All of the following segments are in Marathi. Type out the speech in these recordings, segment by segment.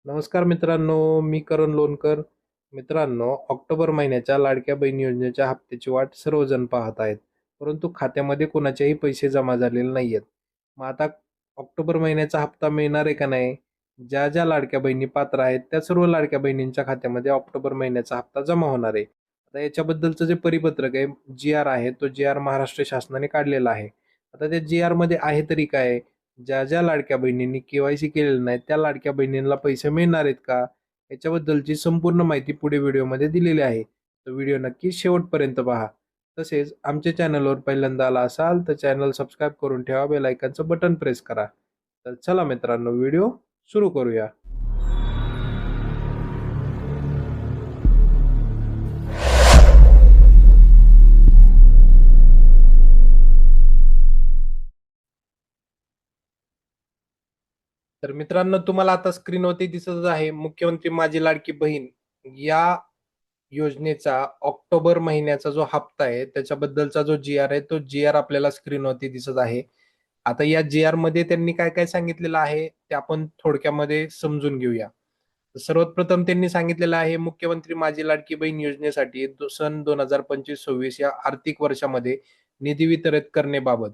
नमस्कार मित्रांनो, मी करण लोणकर. मित्रांनो, ऑक्टोबर महिन्याच्या लाडक्या बहीण योजनेच्या हप्त्याची वाट सर्वजण पाहत आहेत. परंतु खात्यामध्ये कोणाचेही पैसे जमा झालेले नाहीयेत. मग आता ऑक्टोबर महिन्याचा हप्ता मिळणार आहे का नाही? ज्या ज्या लाडक्या बहिणी पात्र आहेत, त्या सर्व लाडक्या बहिणींच्या खात्यामध्ये ऑक्टोबर महिन्याचा हप्ता जमा होणार आहे. आता याच्याबद्दलचं जे परिपत्रक आहे, जी-आर आहे, तो जी-आर महाराष्ट्र शासनाने काढलेला आहे. आता त्या जी-आरमध्ये आहे तरी काय? ज्या ज्या लाडक्या बहिणींनी के-वाय-सी केलेलं नाही त्या लाडक्या बहिणींना पैसे मिळणार आहेत का? याच्याबद्दलची संपूर्ण माहिती पुढे व्हिडिओमध्ये दिलेली आहे. तो व्हिडिओ नक्की शेवटपर्यंत पहा. तसेच आमच्या चॅनलवर पहिल्यांदा आला असाल तर चॅनल सबस्क्राईब करून ठेवा, बेल आयकॉनचं बटन प्रेस करा. तर चला मित्रांनो, व्हिडिओ सुरू करूया. तर मित्रांनो, तुम्हाला आता स्क्रीनवरती दिसतच आहे मुख्यमंत्री माझी लाडकी बहीण या योजनेचा ऑक्टोबर महिन्याचा जो हप्ता आहे त्याच्याबद्दलचा जो जी-आर आहे, तो जी-आर आपल्याला स्क्रीनवरती दिसत आहे. आता या जी-आर मध्ये त्यांनी काय काय सांगितलेलं आहे ते आपण थोडक्यामध्ये समजून घेऊया. तर सर्वात प्रथम त्यांनी सांगितलेलं आहे मुख्यमंत्री माझी लाडकी बहीण योजनेसाठी सन 2025-26 या आर्थिक वर्षामध्ये निधी वितरित करण्याबाबत.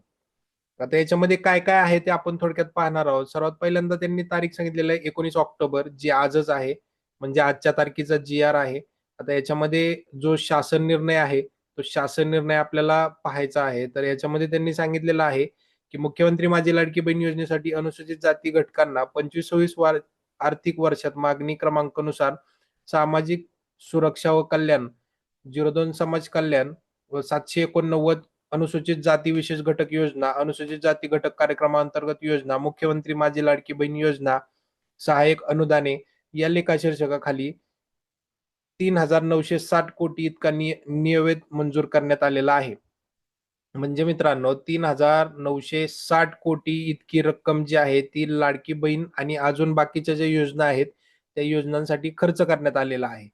आता याच्यामध्ये काय काय आहे ते आपण थोडक्यात पाहणार आहोत. सर्वात पहिल्यांदा त्यांनी तारीख सांगितलेली आहे 19 ऑक्टोबर, जी आजच आहे. म्हणजे आजच्या तारखेचा जी-आर आहे. आता याच्यामध्ये जो शासन निर्णय आहे, तो शासन निर्णय आपल्याला पाहायचा आहे. तर याच्यामध्ये त्यांनी सांगितलेलं आहे, की मुख्यमंत्री माझी लाडकी बहीण योजनेसाठी अनुसूचित जाती घटकांना 25-26 आर्थिक वर्षात मागणी क्रमांकानुसार सामाजिक सुरक्षा व कल्याण 02 समाज कल्याण व 789 अनुसूचित जाती विशेष घटक योजना, अनुसूचित जाती घटक कार्यक्रमांतर्गत योजना, मुख्यमंत्री माझी लाडकी बहीण योजना, सहाय्यक अनुदाने या लेखा शीर्षकाखाली 3,960 कोटी इतका नियमित मंजूर करण्यात आलेला आहे. म्हणजे मित्रांनो 3,960 कोटी इतकी रक्कम जी आहे ती लाडकी बहीण आणि अजून बाकीच्या ज्या योजना आहेत, त्या योजनांसाठी खर्च करण्यात आलेला आहे.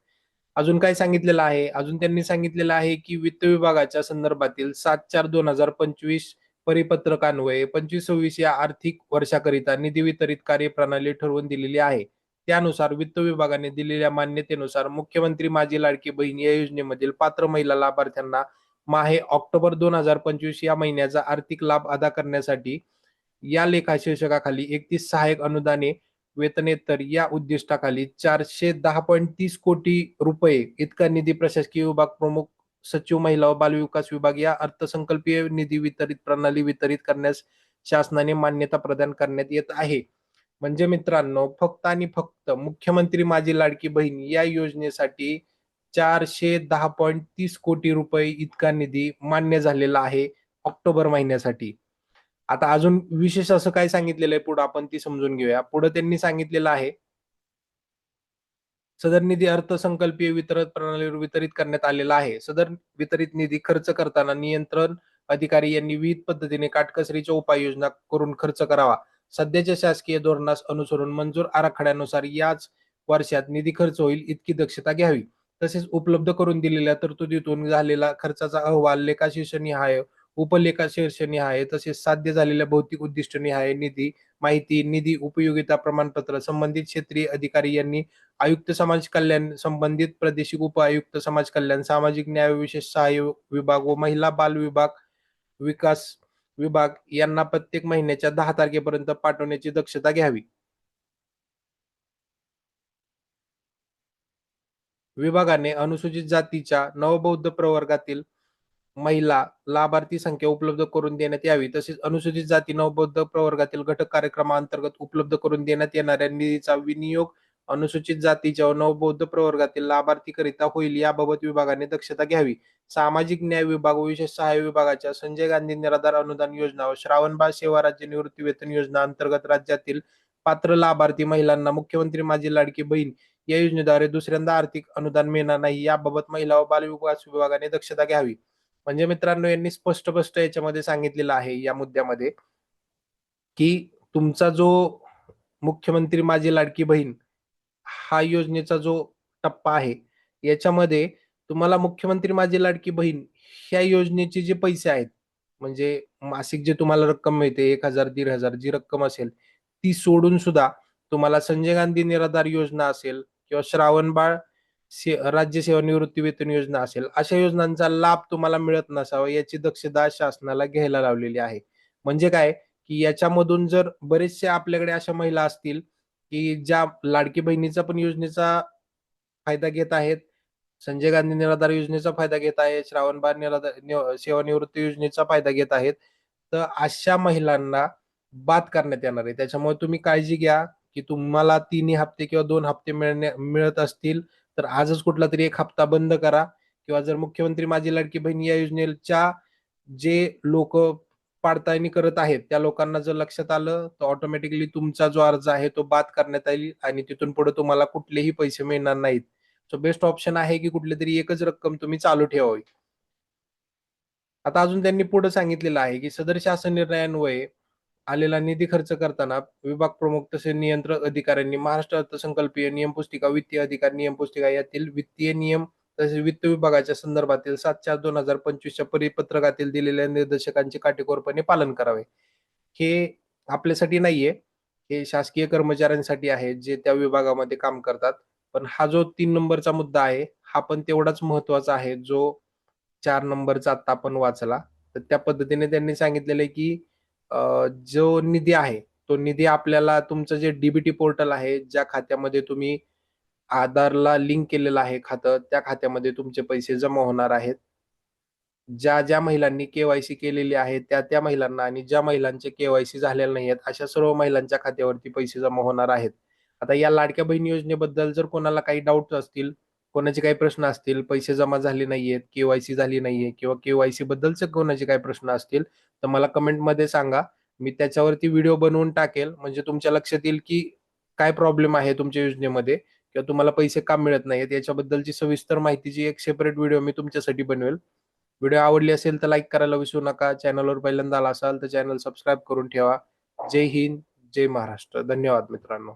अजून काय सांगितलेलं आहे? अजून त्यांनी सांगितलेलं आहे, की वित्त विभागाच्या संदर्भातील 7/4/2025 परिपत्रकान्वये 25-26 या आर्थिक वर्षाकरिता निधी वितरित कार्यप्रणाली ठरवून दिलेली आहे. त्यानुसार वित्त विभागाने दिलेल्या मान्यतेनुसार मुख्यमंत्री माझी लाडकी बहीण या योजनेमधील पात्र महिला लाभार्थ्यांना माहे ऑक्टोबर 2025 या महिन्याचा आर्थिक लाभ अदा करण्यासाठी या लेखा शीर्षकाखाली 31 सहाय्यक अनुदाने वेतनेतर या उद्दिष्टाखाली 410.30 कोटी रुपये इतका निधी प्रशासकीय विभाग प्रमुख सचिव महिला व बालविकास विभाग या अर्थसंकल्पीय निधी वितरित प्रणाली वितरित करण्यास शासनाने मान्यता प्रदान करण्यात येत आहे. म्हणजे मित्रांनो, फक्त आणि फक्त मुख्यमंत्री माझी लाडकी बहीण या योजनेसाठी 410.30 कोटी रुपये इतका निधी मान्य झालेला आहे ऑक्टोबर महिन्यासाठी. आता अजून विशेष असं काय सांगितलेलं आहे पुढं आपण ती समजून घेऊया. पुढं त्यांनी सांगितलेलं आहे, सदर निधी अर्थसंकल्पीय वितरण प्रणालीवर वितरित करण्यात आलेला आहे. सदर वितरित निधी खर्च करताना नियंत्रण अधिकारी यांनी विविध पद्धतीने काटकसरीच्या उपाययोजना करून खर्च करावा. सध्याच्या शासकीय धोरणास अनुसरून मंजूर आराखड्यानुसार याच वर्षात निधी खर्च होईल इतकी दक्षता घ्यावी. तसेच उपलब्ध करून दिलेल्या तरतुदीतून झालेला खर्चाचा अहवाल लेखाशीर्षनिहाय, उपलेखाशीर्षनिहाय तसेच साध्य झालेल्या भौतिक उद्दिष्टनिहाय निधी माहिती, निधी उपयोगिता प्रमाणपत्र संबंधित क्षेत्रीय अधिकारी यांनी आयुक्त समाज कल्याण, संबंधित प्रादेशिक उप-आयुक्त समाज कल्याण, सामाजिक न्याय विशेष सहाय्य विभाग व महिला बाल विभाग, विकास विभाग यांना प्रत्येक महिन्याच्या 10 तारखेपर्यंत पाठवण्याची दक्षता घ्यावी. विभागाने अनुसूचित जातीच्या नवबौद्ध प्रवर्गातील महिला लाभार्थी संख्या उपलब्ध करून देण्यात यावी. तसेच अनुसूचित जाती नवबौद्ध प्रवर्गातील घटक कार्यक्रमांतर्गत उपलब्ध करून देण्यात येणाऱ्या निधीचा विनियोग अनुसूचित जातीच्या व नवबौद्ध प्रवर्गातील लाभार्थीकरिता होईल याबाबत विभागाने दक्षता घ्यावी. सामाजिक न्याय विभाग व विशेष सहाय्य विभागाच्या संजय गांधी निराधार अनुदान योजना व श्रावणबाळ सेवा राज्य निवृत्ती वेतन योजना अंतर्गत राज्यातील पात्र लाभार्थी महिलांना मुख्यमंत्री माझी लाडकी बहीण या योजनेद्वारे दुसऱ्यांदा आर्थिक अनुदान मिळणार नाही याबाबत महिला व बालविकास विभागाने दक्षता घ्यावी. म्हणजे मित्रांनो, यांनी स्पष्ट स्पष्ट याच्यामध्ये सांगितलेलं आहे या मुद्द्यामध्ये, की तुमचा जो मुख्यमंत्री माझी लाडकी बहीण हा योजनेचा जो टप्पा आहे, याच्यामध्ये तुम्हाला मुख्यमंत्री माझी लाडकी बहीण ह्या योजनेचे जे पैसे आहेत, म्हणजे मासिक जे तुम्हाला रक्कम मिळते 1,000, 1,500 जी रक्कम असेल, ती सोडून सुद्धा तुम्हाला संजय गांधी निराधार योजना असेल किंवा श्रावणबाळ राज्य सेवानिवृत्ती वेतन योजना असेल, अशा योजनांचा लाभ तुम्हाला मिळत नसावा याची दक्षता शासनाला घ्यायला लावलेली आहे. म्हणजे काय, की याच्यामधून जर बरेचसे आपल्याकडे अशा महिला असतील, की ज्या लाडकी बहिणीचा पण योजनेचा फायदा घेत आहेत, संजय गांधी निराधार योजनेचा फायदा घेत आहेत, श्रावणबाळ सेवानिवृत्ती योजनेचा फायदा घेत आहेत. तर अशा महिलांना बाद करण्यात येणार आहे. त्याच्यामुळे तुम्ही काळजी घ्या, की तुम्हाला 3 हप्ते किंवा 2 हप्ते मिळत असतील, तर आजच कुठलातरी 1 हप्ता बंद करा किंवा जर मुख्यमंत्री माझी लाडकी बहीण या योजनेच्या जे लोकं पडताळणी करत आहेत, त्या लोकांना जर लक्षात आलं, तर ऑटोमॅटिकली तुमचा जो अर्ज आहे तो बाद करण्यात येईल आणि तिथून पुढे तुम्हाला कुठलेही पैसे मिळणार नाहीत. सो बेस्ट ऑप्शन आहे, की कुठलीतरी एकच रक्कम तुम्ही चालू ठेवावी. आता अजून त्यांनी पुढे सांगितलेलं आहे, की सदर शासन निर्णयान्वये आलेला निधी खर्च करताना विभाग प्रमुख तसेच नियंत्रक अधिकाऱ्यांनी महाराष्ट्र अर्थसंकल्पीय नियमपुस्तिका, वित्तीय अधिकार नियमपुस्तिका यातील वित्तीय नियम तसेच वित्त विभागाच्या संदर्भातील 7/4/2025 च्या परिपत्रकातील दिलेल्या निर्देशकांचे काटेकोरपणे पालन करावे. हे आपल्यासाठी नाहीये, हे शासकीय कर्मचाऱ्यांसाठी आहे, जे त्या विभागामध्ये काम करतात. पण हा जो 3 नंबरचा मुद्दा आहे, हा पण तेवढाच महत्त्वाचा आहे, जो 4 नंबरचा आत्ता आपण वाचला. तर त्या पद्धतीने त्यांनी सांगितलेलं आहे, की जो निधी आहे, तो निधी आपल्याला तुमचं जे डी पोर्टल आहे, ज्या खात्यामध्ये तुम्ही आधारला लिंक केलेलं आहे खातं, त्या खात्यामध्ये तुमचे पैसे जमा होणार आहेत. ज्या महिलांनी के-वाय-सी केलेली आहे, त्या महिलांना आणि ज्या महिलांचे के-वाय-सी झालेले नाहीयेत, अशा सर्व महिलांच्या खात्यावरती पैसे जमा होणार आहेत. आता या लाडक्या बहीण योजनेबद्दल जर कोणाला काही डाउट्स असतील, कोणाचे काही प्रश्न असतील, पैसे जमा झाले नाहीयेत, के-वाय-सी झाली नाहीये किंवा के-वाय-सी बद्दलचे कोणाचे काही प्रश्न असतील, तर मला कमेंटमध्ये सांगा. मी त्याच्यावरती व्हिडिओ बनवून टाकेल, म्हणजे तुमच्या लक्षात येईल, की काय प्रॉब्लेम आहे तुमच्या योजनेमध्ये किंवा तुम्हाला पैसे का मिळत नाहीयेत, याच्याबद्दलची सविस्तर माहितीची एक सेपरेट व्हिडिओ मी तुमच्यासाठी बनवेल. व्हिडिओ आवडली असेल तर लाईक करायला विसरू नका. चॅनलवर पहिल्यांदा आला असाल तर चॅनल सबस्क्राईब करून ठेवा. जय हिंद, जय महाराष्ट्र. धन्यवाद मित्रांनो.